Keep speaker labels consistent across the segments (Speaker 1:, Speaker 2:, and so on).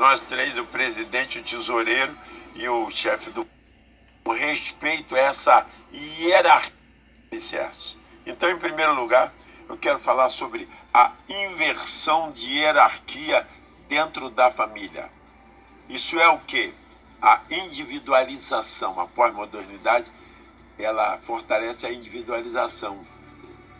Speaker 1: nós três, o presidente, o tesoureiro e o chefe do... O respeito a essa hierarquia. Então, em primeiro lugar, eu quero falar sobre a inversão de hierarquia dentro da família. Isso é o quê? A individualização. A pós-modernidade, ela fortalece a individualização.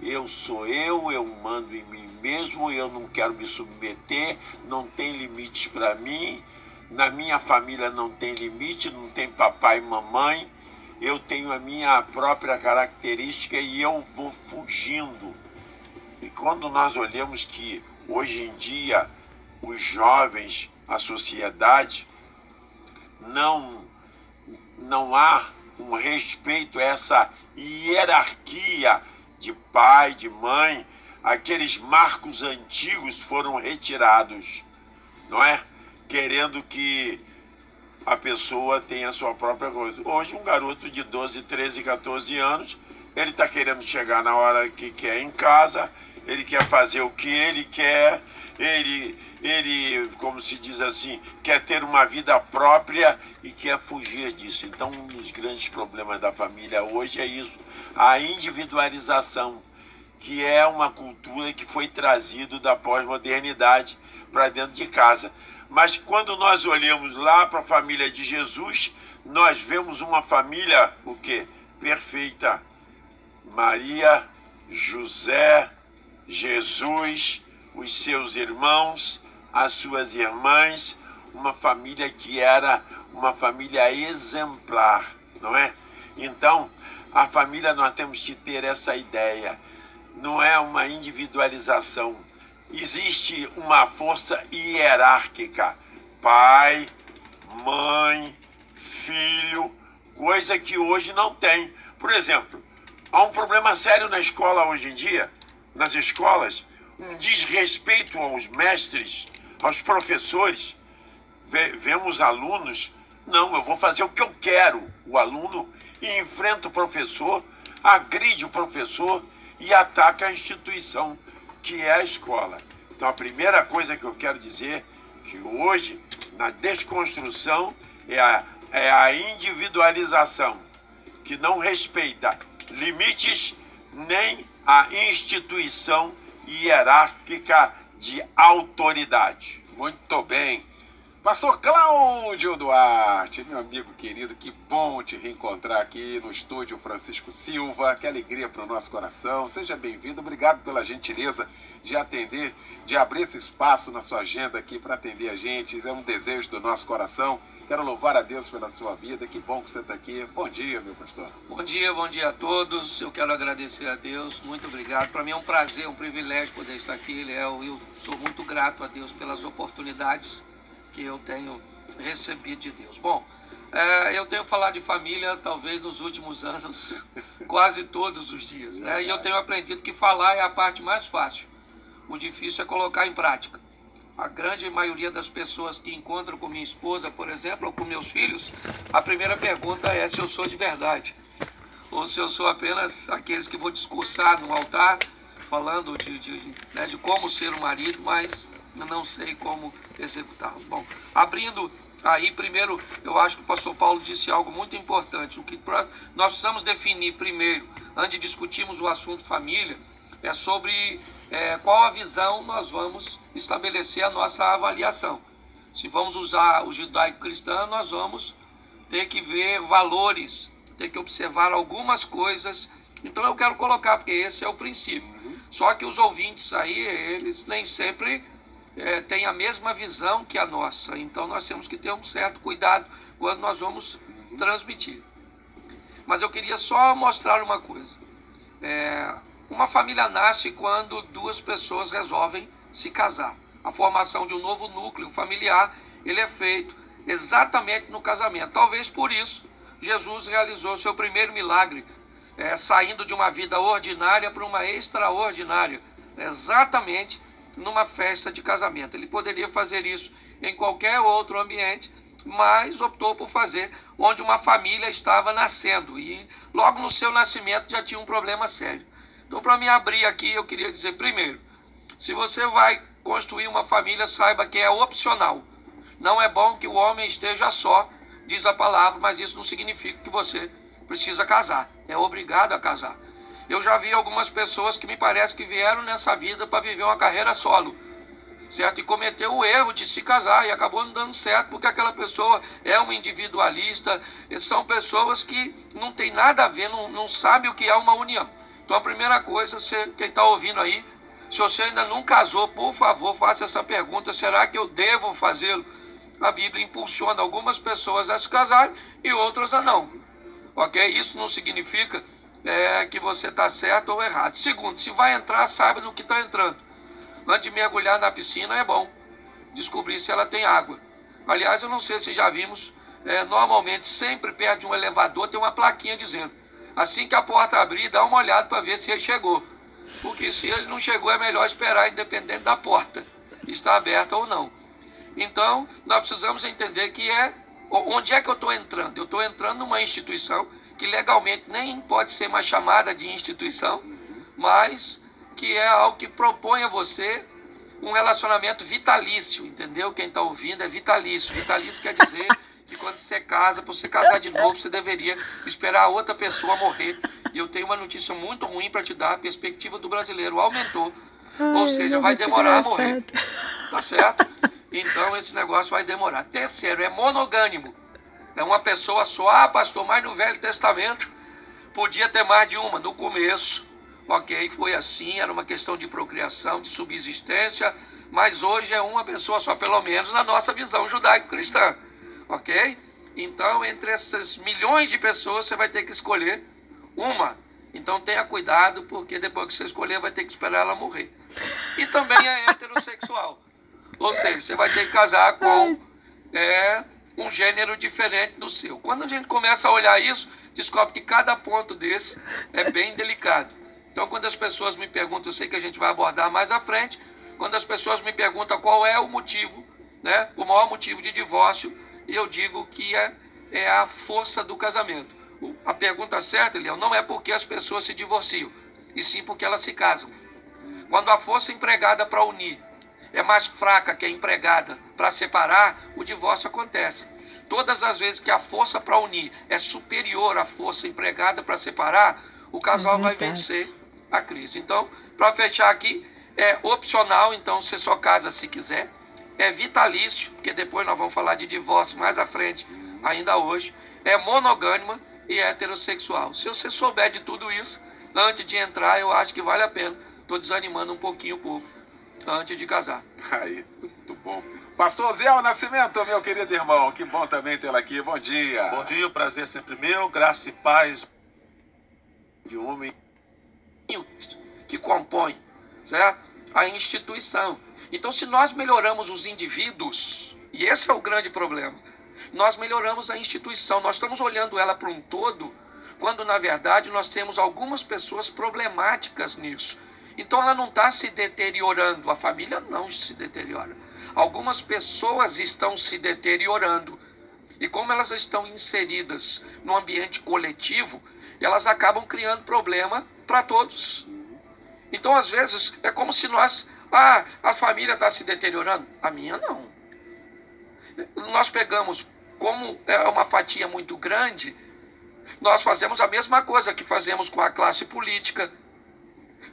Speaker 1: Eu sou eu mando em mim mesmo, eu não quero me submeter, não tem limites para mim, na minha família não tem limite, não tem papai e mamãe, eu tenho a minha própria característica e eu vou fugindo. E quando nós olhamos que hoje em dia os jovens, a sociedade, não há um respeito a essa hierarquia de pai, de mãe, aqueles marcos antigos foram retirados, não é? Querendo que a pessoa tenha a sua própria coisa. Hoje um garoto de 12, 13, 14 anos, ele está querendo chegar na hora que quer em casa, ele quer fazer o que ele quer, ele, como se diz assim, quer ter uma vida própria e quer fugir disso. Então, um dos grandes problemas da família hoje é isso, a individualização, que é uma cultura que foi trazida da pós-modernidade para dentro de casa. Mas quando nós olhamos lá para a família de Jesus, nós vemos uma família, o quê? Perfeita. Maria, José, Jesus, os seus irmãos, as suas irmãs, uma família que era uma família exemplar, não é? Então, a família, nós temos que ter essa ideia, não é uma individualização. Existe uma força hierárquica, pai, mãe, filho, coisa que hoje não tem. Por exemplo, há um problema sério na escola hoje em dia, nas escolas, um desrespeito aos mestres, aos professores. Vemos alunos, não, eu vou fazer o que eu quero. O aluno enfrenta o professor, agride o professor e ataca a instituição, que é a escola. Então, a primeira coisa que eu quero dizer, que hoje, na desconstrução, é a individualização, que não respeita limites nem a instituição hierárquica de autoridade.
Speaker 2: Muito bem. Pastor Cláudio Duarte, meu amigo querido, que bom te reencontrar aqui no estúdio Francisco Silva, que alegria para o nosso coração, seja bem-vindo, obrigado pela gentileza de atender, de abrir esse espaço na sua agenda aqui para atender a gente, é um desejo do nosso coração, quero louvar a Deus pela sua vida, que bom que você está aqui, bom dia, meu pastor.
Speaker 3: Bom dia a todos, eu quero agradecer a Deus, muito obrigado, para mim é um prazer, um privilégio poder estar aqui, Léo, eu sou muito grato a Deus pelas oportunidades que eu tenho recebido de Deus. Bom, eu tenho falado de família talvez nos últimos anos, quase todos os dias, né? E eu tenho aprendido que falar é a parte mais fácil. O difícil é colocar em prática. A grande maioria das pessoas que encontram com minha esposa, por exemplo, ou com meus filhos, a primeira pergunta é se eu sou de verdade. Ou se eu sou apenas aqueles que vou discursar no altar, falando de como ser um marido, mas não sei como executá-lo. Bom, abrindo aí, primeiro, eu acho que o pastor Paulo disse algo muito importante. O que nós precisamos definir primeiro, antes de discutirmos o assunto família, é sobre qual a visão nós vamos estabelecer a nossa avaliação. Se vamos usar o judaico-cristão, nós vamos ter que ver valores, ter que observar algumas coisas. Então eu quero colocar, porque esse é o princípio. Só que os ouvintes aí, eles nem sempre têm a mesma visão que a nossa. Então nós temos que ter um certo cuidado quando nós vamos transmitir. Mas eu queria só mostrar uma coisa. Uma família nasce quando duas pessoas resolvem se casar. A formação de um novo núcleo familiar, ele é feito exatamente no casamento. Talvez por isso Jesus realizou seu primeiro milagre, saindo de uma vida ordinária para uma extraordinária, exatamente numa festa de casamento. Ele poderia fazer isso em qualquer outro ambiente, mas optou por fazer onde uma família estava nascendo, e logo no seu nascimento já tinha um problema sério. Então, para me abrir aqui, eu queria dizer, primeiro, se você vai construir uma família, saiba que é opcional. Não é bom que o homem esteja só, diz a palavra, mas isso não significa que você precisa casar. É obrigado a casar. Eu já vi algumas pessoas que me parece que vieram nessa vida para viver uma carreira solo, certo? E cometeu o erro de se casar e acabou não dando certo, porque aquela pessoa é uma individualista. São pessoas que não tem nada a ver, não sabe o que é uma união. Então a primeira coisa, quem está ouvindo aí, se você ainda não casou, por favor, faça essa pergunta: será que eu devo fazê-lo? A Bíblia impulsiona algumas pessoas a se casarem e outras a não. Ok? Isso não significa que você está certo ou errado. Segundo, se vai entrar, saiba no que está entrando. Antes de mergulhar na piscina, é bom descobrir se ela tem água. Aliás, eu não sei se já vimos, normalmente, sempre perto de um elevador, tem uma plaquinha dizendo: assim que a porta abrir, dá uma olhada para ver se ele chegou. Porque se ele não chegou, é melhor esperar, independente da porta estar aberta ou não. Então, nós precisamos entender que onde é que eu estou entrando? Eu estou entrando numa instituição que legalmente nem pode ser mais chamada de instituição, mas que é algo que propõe a você um relacionamento vitalício, entendeu? Quem está ouvindo é vitalício. Vitalício quer dizer que quando você casa, para você casar de novo, você deveria esperar a outra pessoa morrer. E eu tenho uma notícia muito ruim para te dar: a perspectiva do brasileiro aumentou. Ou seja, vai demorar a morrer. Tá certo? Então esse negócio vai demorar. Terceiro, é monogâmico. É uma pessoa só. Ah, pastor, mas no Velho Testamento podia ter mais de uma. No começo, ok, foi assim, era uma questão de procriação, de subsistência, mas hoje é uma pessoa só, pelo menos na nossa visão judaico-cristã, ok? Então, entre essas milhões de pessoas, você vai ter que escolher uma. Então tenha cuidado, porque depois que você escolher, vai ter que esperar ela morrer. E também é heterossexual. Ou seja, você vai ter que casar com um gênero diferente do seu. Quando a gente começa a olhar isso, descobre que cada ponto desse é bem delicado. Então, quando as pessoas me perguntam, eu sei que a gente vai abordar mais à frente, quando as pessoas me perguntam qual é o motivo, né, o maior motivo de divórcio, eu digo que é a força do casamento. A pergunta certa, Eliel, não é porque as pessoas se divorciam, e sim porque elas se casam. Quando a força empregada para unir é mais fraca que a empregada para separar, o divórcio acontece. Todas as vezes que a força para unir é superior à força empregada para separar, o casal vai vencer a crise. Então, para fechar aqui, é opcional, então você só casa se quiser. É vitalício, porque depois nós vamos falar de divórcio mais à frente, ainda hoje. É monogâmica e é heterossexual. Se você souber de tudo isso, antes de entrar, eu acho que vale a pena. Estou desanimando um pouquinho o povo antes de casar.
Speaker 2: Aí, muito bom. Pastor Zé Nascimento, meu querido irmão, que bom também tê-lo aqui. Bom dia.
Speaker 1: Bom dia, o prazer é sempre meu. Graça e paz de homem
Speaker 3: que compõe, certo? A instituição. Então, se nós melhoramos os indivíduos, e esse é o grande problema, nós melhoramos a instituição. Nós estamos olhando ela para um todo, quando na verdade nós temos algumas pessoas problemáticas nisso. Então ela não está se deteriorando, a família não se deteriora. Algumas pessoas estão se deteriorando. E como elas estão inseridas no ambiente coletivo, elas acabam criando problema para todos. Então, às vezes, é como se nós... Ah, a família está se deteriorando. A minha não. Nós pegamos, como é uma fatia muito grande, nós fazemos a mesma coisa que fazemos com a classe política,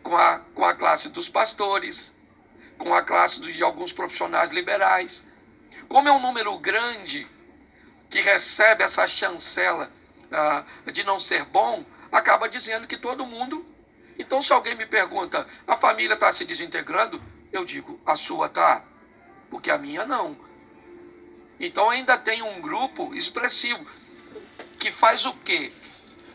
Speaker 3: com a classe dos pastores, com a classe de alguns profissionais liberais. Como é um número grande que recebe essa chancela de não ser bom, acaba dizendo que todo mundo... Então, se alguém me pergunta, a família está se desintegrando? Eu digo, a sua está, porque a minha não. Então, ainda tem um grupo expressivo que faz o quê?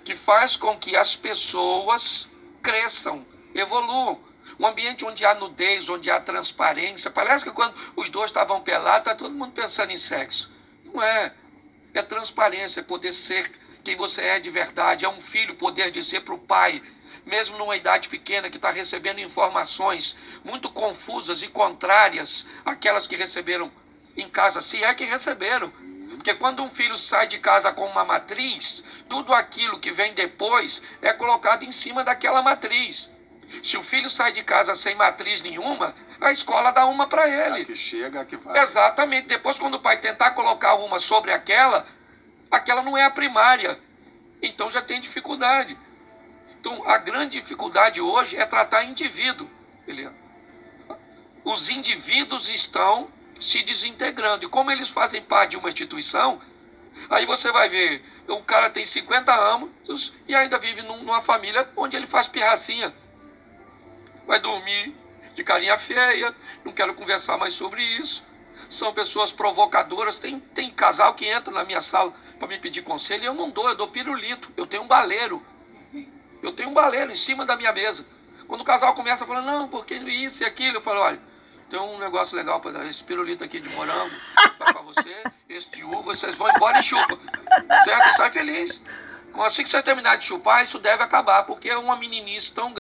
Speaker 3: Que faz com que as pessoas cresçam, evoluam. Um ambiente onde há nudez, onde há transparência. Parece que quando os dois estavam pelados, está todo mundo pensando em sexo. Não é. É transparência, é poder ser quem você é de verdade. É um filho poder dizer para o pai, mesmo numa idade pequena, que está recebendo informações muito confusas e contrárias àquelas que receberam em casa, se é que receberam. Porque quando um filho sai de casa com uma matriz, tudo aquilo que vem depois é colocado em cima daquela matriz. Se o filho sai de casa sem matriz nenhuma, a escola dá uma para ele.
Speaker 2: A que chega, a que vai.
Speaker 3: Exatamente. Depois, quando o pai tentar colocar uma sobre aquela não é a primária. Então já tem dificuldade. Então, a grande dificuldade hoje é tratar indivíduo. Os indivíduos estão se desintegrando. E como eles fazem parte de uma instituição, aí você vai ver, o cara tem 50 anos e ainda vive numa família onde ele faz pirracinha. Vai dormir de carinha feia, não quero conversar mais sobre isso. São pessoas provocadoras. Tem casal que entra na minha sala para me pedir conselho e eu não dou, eu dou pirulito. Eu tenho um baleiro. Eu tenho um baleiro em cima da minha mesa. Quando o casal começa a falar, não, porque isso e aquilo, eu falo, olha, tem um negócio legal para dar, esse pirulito aqui de morango para você, esse de uva, vocês vão embora e chupa. Certo? E sai feliz. Assim que você terminar de chupar, isso deve acabar, porque é uma meninice tão grande.